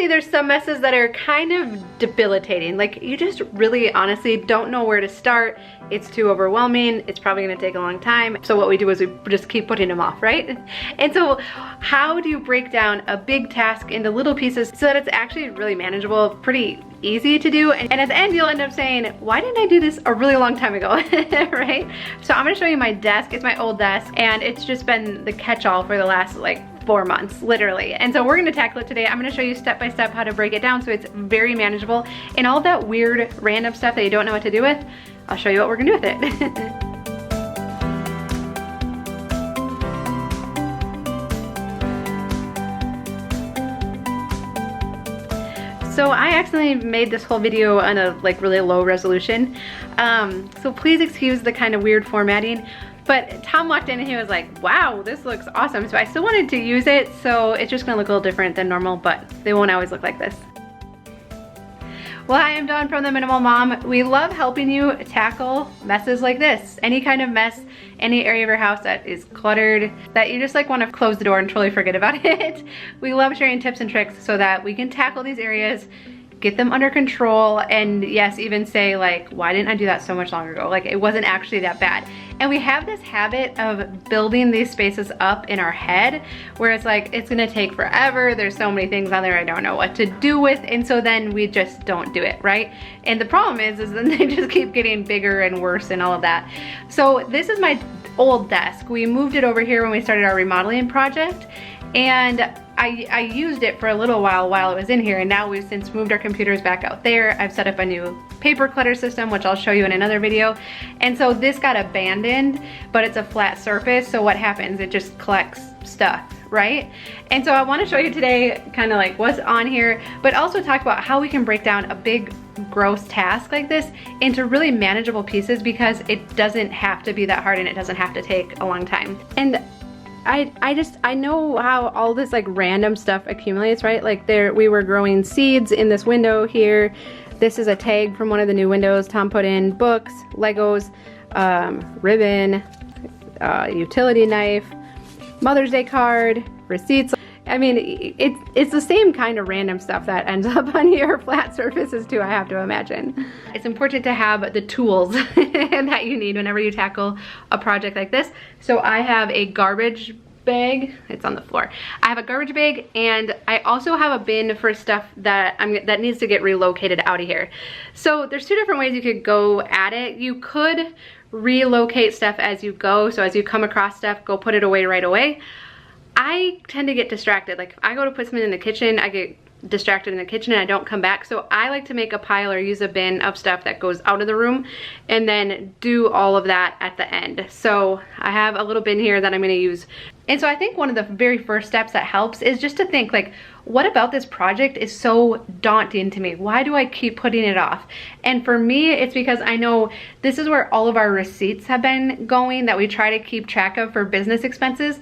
honestly, there's some messes that are kind of debilitating. Like, you just really honestly don't know where to start. It's too overwhelming. It's probably gonna take a long time. So what we do is we just keep putting them off, right? And so how do you break down a big task into little pieces so that it's actually really manageable, pretty easy to do? And at the end, you'll end up saying, why didn't I do this a really long time ago, right? So I'm gonna show you my desk. It's my old desk, and it's just been the catch-all for the last like 4 months, literally. And so we're gonna tackle it today. I'm gonna show you step by step how to break it down so it's very manageable. And all of that weird random stuff that you don't know what to do with, I'll show you what we're gonna do with it. So I accidentally made this whole video on a like really low resolution. So please excuse the kind of weird formatting. But Tom walked in and he was like, wow, this looks awesome. So I still wanted to use it, so it's just gonna look a little different than normal, but they won't always look like this. Well, hi, I'm Dawn from The Minimal Mom. We love helping you tackle messes like this. Any kind of mess, any area of your house that is cluttered, that you just like wanna close the door and totally forget about it. We love sharing tips and tricks so that we can tackle these areas, get them under control, and yes, even say like, why didn't I do that so much longer ago? Like, it wasn't actually that bad. And we have this habit of building these spaces up in our head where it's like, it's gonna take forever. There's so many things on there I don't know what to do with. And so then we just don't do it, right? And the problem is then they just keep getting bigger and worse and all of that. So this is my old desk. We moved it over here when we started our remodeling project. And I used it for a little while it was in here, and now we've since moved our computers back out there. I've set up a new paper clutter system, which I'll show you in another video. And so this got abandoned, but it's a flat surface, so what happens? It just collects stuff, right? And so I want to show you today kind of like what's on here, but also talk about how we can break down a big gross task like this into really manageable pieces, because it doesn't have to be that hard and it doesn't have to take a long time. And I know how all this like random stuff accumulates, right? Like we were growing seeds in this window here. This is a tag from one of the new windows Tom put in. Books, Legos, ribbon, utility knife, Mother's Day card, receipts. I mean, it's the same kind of random stuff that ends up on your flat surfaces too, I have to imagine. It's important to have the tools that you need whenever you tackle a project like this. So I have a garbage bag, it's on the floor. I have a garbage bag, and I also have a bin for stuff that that needs to get relocated out of here. So there's two different ways you could go at it. You could relocate stuff as you go. So as you come across stuff, go put it away right away. I tend to get distracted. Like if I go to put something in the kitchen, I get distracted in the kitchen and I don't come back. So I like to make a pile or use a bin of stuff that goes out of the room and then do all of that at the end. So I have a little bin here that I'm gonna use. And so I think one of the very first steps that helps is just to think like, what about this project is so daunting to me? Why do I keep putting it off? And for me, it's because I know this is where all of our receipts have been going that we try to keep track of for business expenses.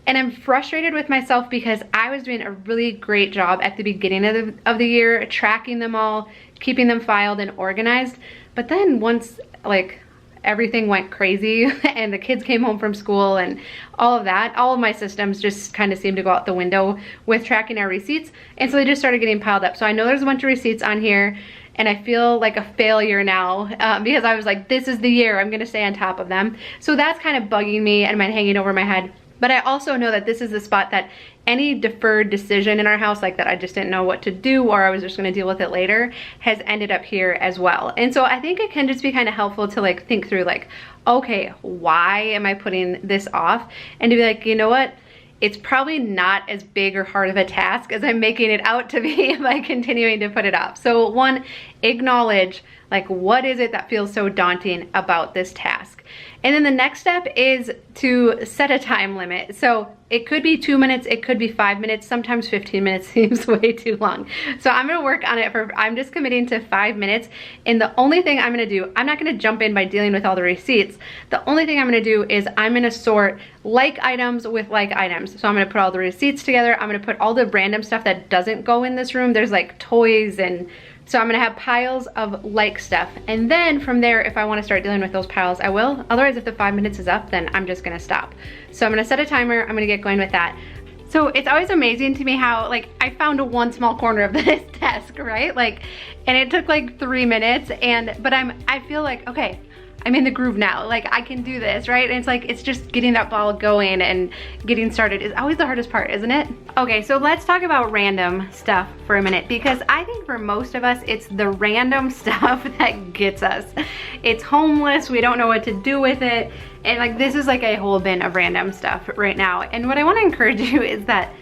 And I'm frustrated with myself because I was doing a really great job at the beginning of the year, tracking them all, keeping them filed and organized. But then once like everything went crazy and the kids came home from school and all of that, all of my systems just kind of seemed to go out the window with tracking our receipts. And so they just started getting piled up. So I know there's a bunch of receipts on here, and I feel like a failure now because I was like, this is the year, I'm gonna stay on top of them. So that's kind of bugging me and been hanging over my head. But I also know that this is the spot that any deferred decision in our house, like that I just didn't know what to do or I was just gonna deal with it later, has ended up here as well. And so I think it can just be kind of helpful to like think through like, okay, why am I putting this off? And to be like, you know what? It's probably not as big or hard of a task as I'm making it out to be by continuing to put it off. So one, acknowledge like what is it that feels so daunting about this task? And then the next step is to set a time limit. So it could be 2 minutes, it could be 5 minutes, sometimes 15 minutes seems way too long. So I'm gonna work on it I'm just committing to 5 minutes. And the only thing I'm gonna do, I'm not gonna jump in by dealing with all the receipts. The only thing I'm gonna do is I'm gonna sort like items with like items. So I'm gonna put all the receipts together. I'm gonna put all the random stuff that doesn't go in this room. There's like toys, and so I'm gonna have piles of like stuff. And then from there, if I wanna start dealing with those piles, I will. Otherwise, if the 5 minutes is up, then I'm just gonna stop. So I'm gonna set a timer, I'm gonna get going with that. So it's always amazing to me how, like, I found one small corner of this desk, right? Like, and it took like 3 minutes, but I feel like, okay, I'm in the groove now. Like, I can do this, right? And it's like, it's just getting that ball going and getting started is always the hardest part, isn't it? Okay, so let's talk about random stuff for a minute, because I think for most of us, it's the random stuff that gets us. It's homeless, we don't know what to do with it. And like, this is like a whole bin of random stuff right now. And what I wanna encourage you is that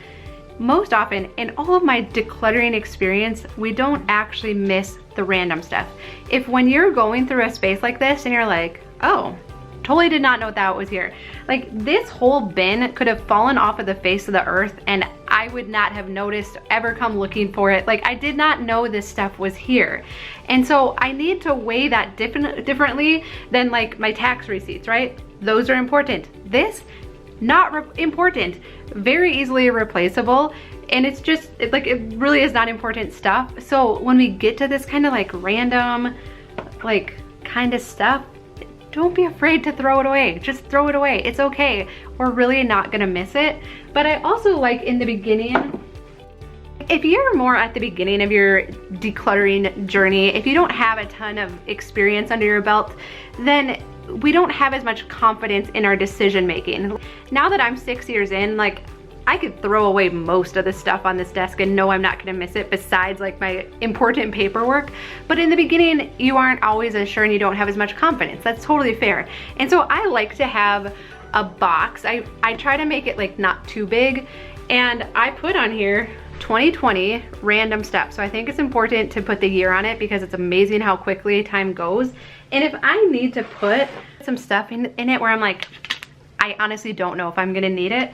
most often in all of my decluttering experience, we don't actually miss the random stuff. If when you're going through a space like this and you're like, oh, totally did not know that was here. Like, this whole bin could have fallen off of the face of the earth and I would not have noticed, ever come looking for it. Like, I did not know this stuff was here. And so I need to weigh that differently than like my tax receipts, right? Those are important. This, not important, very easily replaceable, and it's just, it really is not important stuff. So when we get to this kind of like random, like kind of stuff, don't be afraid to throw it away. Just throw it away. It's okay. We're really not gonna miss it. But I also like in the beginning, if you're more at the beginning of your decluttering journey, if you don't have a ton of experience under your belt, then we don't have as much confidence in our decision making. Now that I'm 6 years in, like, I could throw away most of the stuff on this desk and know I'm not gonna miss it, besides like my important paperwork. But in the beginning, you aren't always as sure and you don't have as much confidence. That's totally fair. And so I like to have a box. I try to make it like not too big, and I put on here 2020 random stuff. So I think it's important to put the year on it because it's amazing how quickly time goes. And if I need to put some stuff in it where I'm like, I honestly don't know if I'm gonna need it,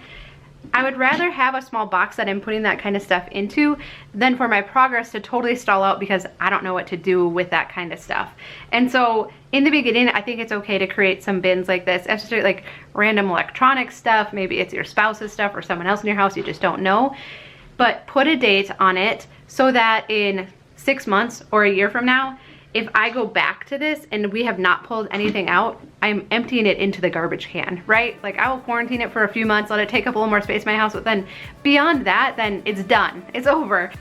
I would rather have a small box that I'm putting that kind of stuff into than for my progress to totally stall out because I don't know what to do with that kind of stuff. And so in the beginning, I think it's okay to create some bins like this, especially like random electronic stuff. Maybe it's your spouse's stuff or someone else in your house, you just don't know. But put a date on it so that in 6 months or a year from now, if I go back to this and we have not pulled anything out, I'm emptying it into the garbage can, right? Like, I will quarantine it for a few months, let it take up a little more space in my house, but then beyond that, then it's done, it's over.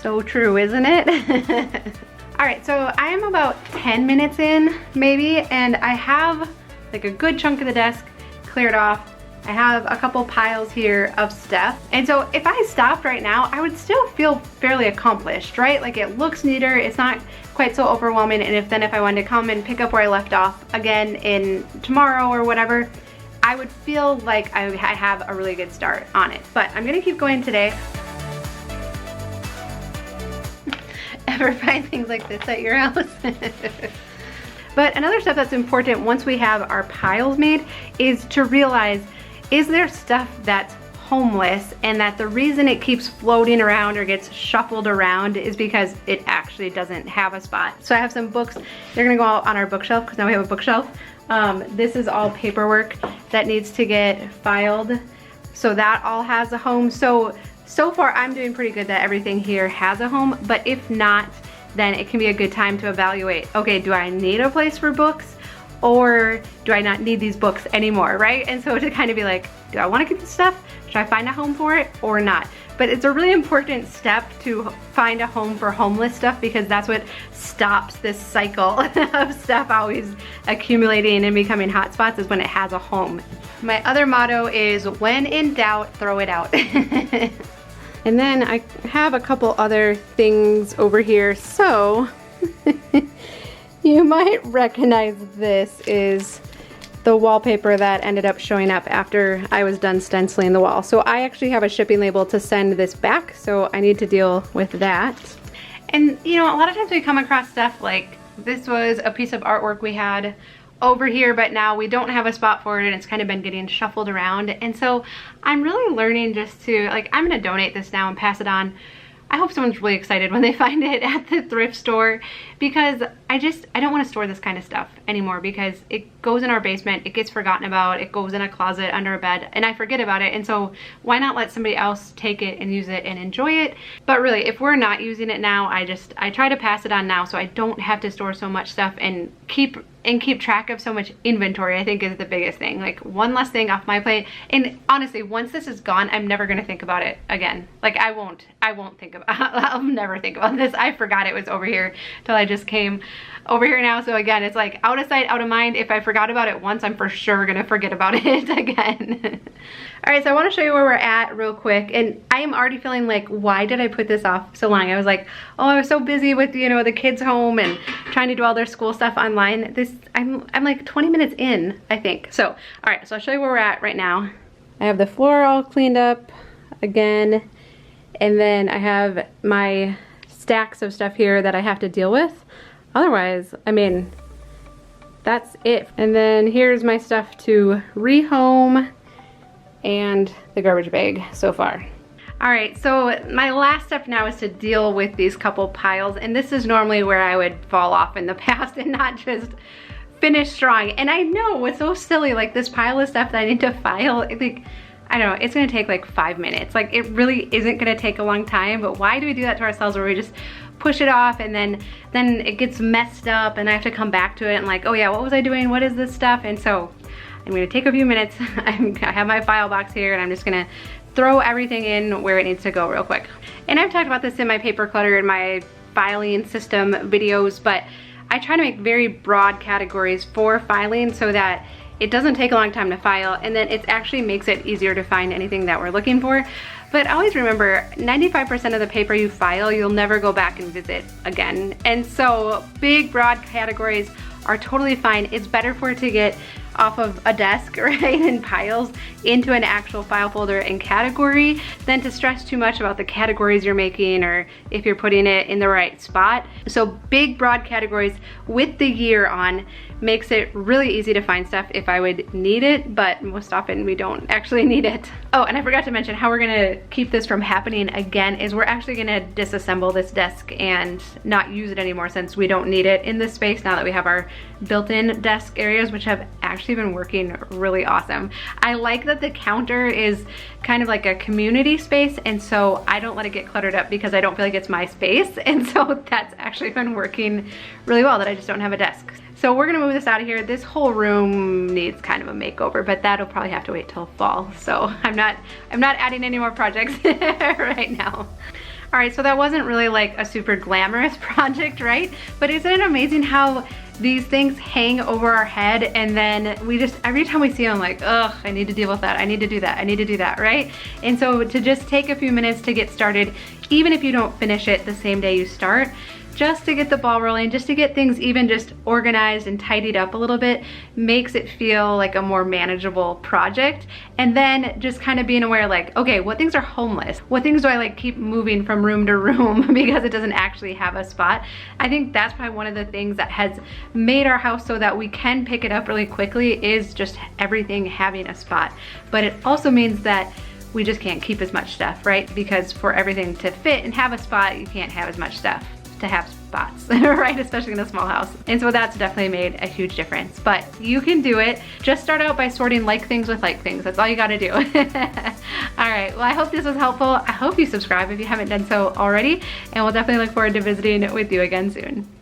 So true, isn't it? All right, so I am about 10 minutes in, maybe, and I have like a good chunk of the desk cleared off. I have a couple piles here of stuff. And so if I stopped right now, I would still feel fairly accomplished, right? Like, it looks neater, it's not quite so overwhelming. And if I wanted to come and pick up where I left off again in tomorrow or whatever, I would feel like I have a really good start on it. But I'm gonna keep going today. Ever find things like this at your house? But another step that's important once we have our piles made is to realize, is there stuff that's homeless and that the reason it keeps floating around or gets shuffled around is because it actually doesn't have a spot. So I have some books, they're gonna go out on our bookshelf because now we have a bookshelf. This is all paperwork that needs to get filed. So that all has a home. So far I'm doing pretty good that everything here has a home, but if not, then it can be a good time to evaluate, okay, do I need a place for books or do I not need these books anymore, right? And so to kind of be like, do I want to keep this stuff? Should I find a home for it or not? But it's a really important step to find a home for homeless stuff because that's what stops this cycle of stuff always accumulating and becoming hotspots, is when it has a home. My other motto is, when in doubt, throw it out. And then I have a couple other things over here. So you might recognize this is the wallpaper that ended up showing up after I was done stenciling the wall. So I actually have a shipping label to send this back, so I need to deal with that. And you know, a lot of times we come across stuff like, this was a piece of artwork we had over here, but now we don't have a spot for it and it's kind of been getting shuffled around. And so I'm really learning just to, like, I'm gonna donate this now and pass it on. I hope someone's really excited when they find it at the thrift store, because I don't want to store this kind of stuff anymore because it goes in our basement, it gets forgotten about, it goes in a closet under a bed, and I forget about it. And so why not let somebody else take it and use it and enjoy it? But really, if we're not using it now, I try to pass it on now so I don't have to store so much stuff and keep track of so much inventory. I think is the biggest thing. Like, one less thing off my plate. And honestly, once this is gone, I'm never gonna think about it again. Like, I won't think about I'll never think about this. I forgot it was over here till I just came over here now. So again, it's like out of sight, out of mind. If I forgot about it once, I'm for sure gonna forget about it again. All right, so I want to show you where we're at real quick, and I am already feeling like, why did I put this off so long? I was like, oh, I was so busy with, you know, the kids home and trying to do all their school stuff online. I'm like 20 minutes in, I think. So, all right, so I'll show you where we're at right now. I have the floor all cleaned up again, and then I have my stacks of stuff here that I have to deal with. Otherwise, I mean, that's it. And then here's my stuff to rehome and the garbage bag so far. All right, so my last step now is to deal with these couple piles, and this is normally where I would fall off in the past and not just finish strong. And I know it's so silly, like this pile of stuff that I need to file, like, I don't know, it's gonna take like 5 minutes. Like, it really isn't gonna take a long time, but why do we do that to ourselves where we just push it off and then it gets messed up and I have to come back to it and like, oh yeah, what was I doing? What is this stuff? And so I'm gonna take a few minutes. I have my file box here and I'm just gonna throw everything in where it needs to go real quick. And I've talked about this in my paper clutter and my filing system videos, but I try to make very broad categories for filing so that it doesn't take a long time to file, and then it actually makes it easier to find anything that we're looking for. But always remember, 95% of the paper you file, you'll never go back and visit again. And so big, broad categories are totally fine. It's better for it to get off of a desk, right, in piles into an actual file folder and category than to stress too much about the categories you're making or if you're putting it in the right spot. So big, broad categories with the year on makes it really easy to find stuff if I would need it, but most often we don't actually need it. Oh, and I forgot to mention how we're gonna keep this from happening again is we're actually gonna disassemble this desk and not use it anymore since we don't need it in this space now that we have our built-in desk areas, which have actually been working really awesome. I like that the counter is kind of like a community space, and so I don't let it get cluttered up because I don't feel like it's my space, and so that's actually been working really well, that I just don't have a desk. So we're gonna move this out of here. This whole room needs kind of a makeover, but that'll probably have to wait till fall. So I'm not adding any more projects right now. All right, so that wasn't really like a super glamorous project, right? But isn't it amazing how these things hang over our head and then we just, every time we see them, like, ugh, I need to deal with that, I need to do that, I need to do that, right? And so to just take a few minutes to get started, even if you don't finish it the same day you start, just to get the ball rolling, just to get things even just organized and tidied up a little bit, makes it feel like a more manageable project. And then just kind of being aware, like, okay, what things are homeless? What things do I like keep moving from room to room because it doesn't actually have a spot? I think that's probably one of the things that has made our house so that we can pick it up really quickly is just everything having a spot. But it also means that we just can't keep as much stuff, right? Because for everything to fit and have a spot, you can't have as much stuff to have spots, right? Especially in a small house. And so that's definitely made a huge difference, but you can do it. Just start out by sorting like things with like things. That's all you gotta do. All right, well, I hope this was helpful. I hope you subscribe if you haven't done so already, and we'll definitely look forward to visiting with you again soon.